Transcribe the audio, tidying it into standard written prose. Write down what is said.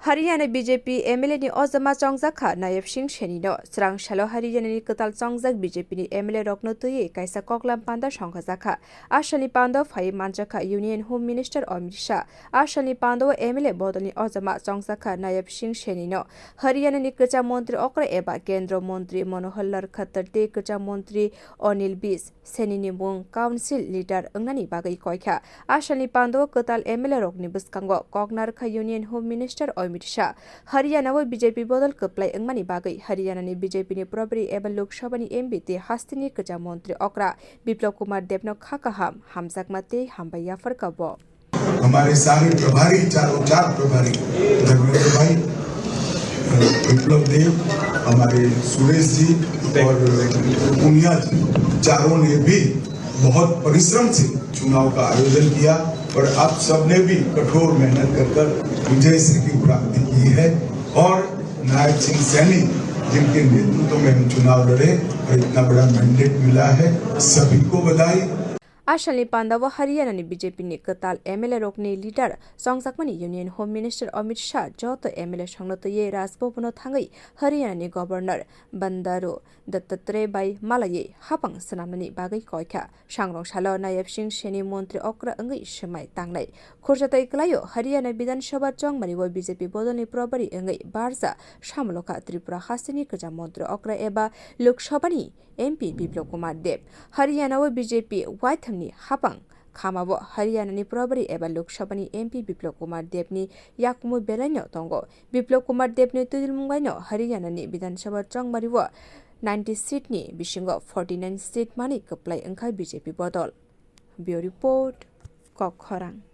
Hariyana BJP MLA ni Ozama Chongjaka Nayab Singh Sheni no Srang Shalo Hariyana ni Ketal Chongjak BJP ni MLA Rokno Tuye Kaisa Koklam Panda Shongkhajaka Ashani Panda Phai Manjaka Union Home Minister Amit Shah Ashani Panda MLA Bodol ni Ozama Chongjaka Nayab Singh Sheni no Hariyana ni Kecha Montri Okra Eba Kendra Montri Manohar Khattar de Kecha Montri Onil Bis Seni ni Mung Council Leader Ngnani Bagai Koikha Ashani Panda Ketal MLA Rokni Buskango Koknarkha Union Home Minister Amit Shah Hariyana BJP Biplab Kumar Deb bagai Hariyana ni BJP ni Probri eba Lok Sabha ni MP te Hastini Kecha Montri Okra Biplab Kumar Deb no khakaham hamzak mate hambai yapharkha bo हमारे सारे प्रभारी चार प्रभारी धर्मेंद्र भाई विप्लव देव हमारे सुरेश जी और पुनिया जी चारों ने भी बहुत परिश्रम से चुनाव का आयोजन किया और आप सबने भी कठोर मेहनत कर विजय की प्राप्ति की है और नायब सिंह सैनी जिनके नेतृत्व में हम चुनाव लड़े और इतना बड़ा मैंडेट मिला है सभी को बधाई। Ashani Pandawa Hariyana ni BJP ni Ketal MLA Rokni Leader Chongjak Union Home Minister Amit Shah Joto MLA Songno Tuye Rajbhobono Thangai Hariyana ni Governor Bandaru Dattatreya bai Malaye Hapang Sanamni Bagai Koikha Sangrong Shalo Nayab Singh Sheni Montri Okra Ngai Shemai Tangnai Khurjatai Klayo Hariyana Bidan Sabha Chongmani wo BJP Bodolni Probari Ngai Barza Shamloka Tripura Hasini Kecha Montri Okra eba Lok Sabha ni MP Biplab Kumar Deb Hariyana wo BJP White ni hapang khamabo Hariyana ni Probari eba Lok Sabha ni MP Biplab Kumar Deb ni yakmu belanyo tongo Biplab Kumar Deb ni tudil mungaino Hariyana ni Bidan Sabha Chongmari wo 90 seat ni bisingo 49 seat mani Kwplai angkai BJP bodol. Bureau report Kokkhorang.